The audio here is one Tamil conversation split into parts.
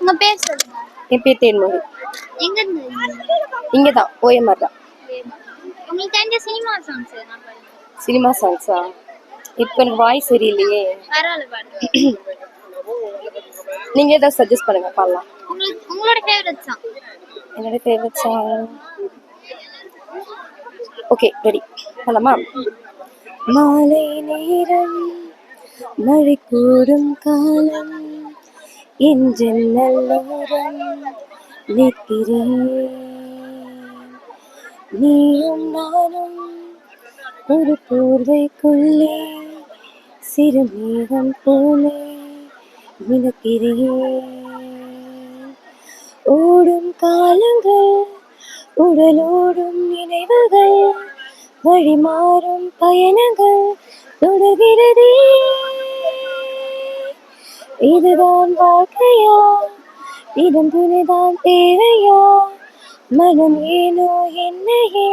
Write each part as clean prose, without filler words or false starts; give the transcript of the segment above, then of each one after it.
உங்க பேர் சொல்லுங்க. என் பேர் தேன்மொழி. எங்க இருந்து? இங்க தான் ஓஎம்ஆர் தான். உங்களுக்கு தெரிஞ்ச சினிமா சாங்ஸ் எதனா பாடுங்க. சினிமா சாங்ஸா? இப்போ எனக்கு வாய்ஸ் சரியில்லையே. பரவாயில்ல பாடுங்க. நீங்க ஏதாவது சஜஸ்ட் பண்ணுங்க பாடலாம். உங்களோட ஃபேவரட் சாங்? என்னோட ஃபேவரட் சாங் ஓகே ரெடி பண்ணலாமா? மாலை நேரம் மழை கூடும் காலம் என் ஜன்னலோரம் நிற்கிறேன். நீயும் நானும் ஒரு போர்வைக்குள்ளே சிறு மேகம் போலே மிதக்கிறேன். ஓடும் காலங்கள் உடலோடும் நினைவுகள் வழி மாறும் பயணங்கள் தொடர்கிறதே. இதுதான் வாழ்க்கையா? இதன் துணைதான் தேவையா? மனம் ஏனோ என்னையே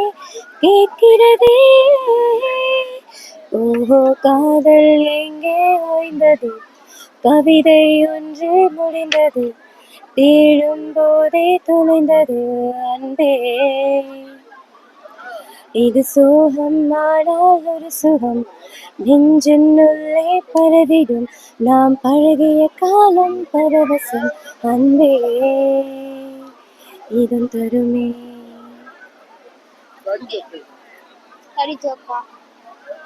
கேட்கிறதே. ஓஹோ காதல் எங்கே ஓய்ந்தது? கவிதை ஒன்று முடிந்தது. தேடும் போதே தொலைந்தது அன்பே. இது சோகம் ஆனால் ஒரு சுகம் நெஞ்சினுள்ளே பரவிடும். நாம் பழகிய காலம் பரவசம் அன்பே இதன் தருமே.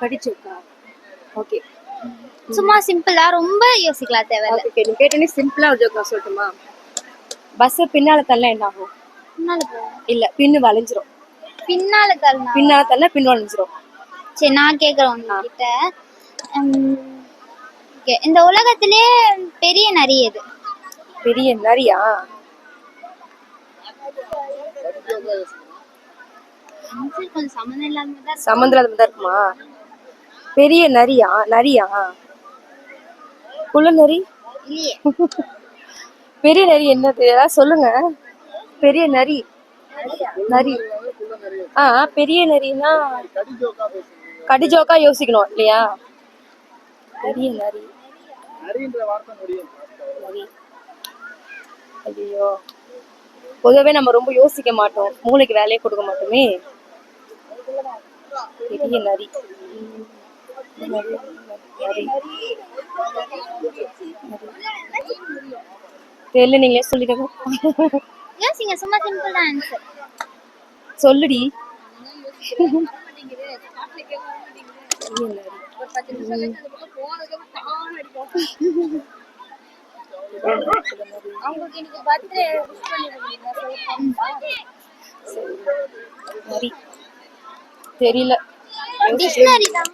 படிச்சோக்கா ஓகே. சும்மா சிம்பிளா ரொம்ப யோசிக்கலாம் தேவையில்ல. ஓகே நீ கேட்டனே சிம்பிளா ஒரு ஜோக்கா சொல்லட்டுமா? பஸ் பின்னால தள்ள என்ன ஆகும்? பின்னால போகும். இல்ல பின்னு வளைஞ்சிரும். பின்னால தள்ளனா? பின்னால தள்ள பின் வளைஞ்சிரும். சரி நான் கேக்குறேன் உங்ககிட்ட. இந்த உலகத்திலே பெரிய நரி எது? பெரிய நரியா? கொஞ்சம் சம்மந்தம் இல்லாம தான் இருக்குமா? பெரிய நரியா? நரியா? குள்ள நரி இல்லையே. பெரிய நரி என்னது? ஏதாவது சொல்லுங்க. பெரிய நரி நரி பெரிய நரினா கடிஜோக்கா யோசிக்கணும் இல்லையா? பெரிய நரி ஐயோ பொதுவே நம்ம ரொம்ப யோசிக்க மாட்டோம், மூளைக்கு வேலையை கொடுக்க மாட்டோமே. பெரிய நரி தெரியல, நீங்களே சொல்லிடுங்க. யோசிங்க, சும்மா சிம்பிள் தான் ஆன்சர். சொல்லுடி. தெரியல. டிக்ஷனரி தான்.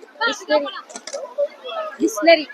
டிக்ஷனரி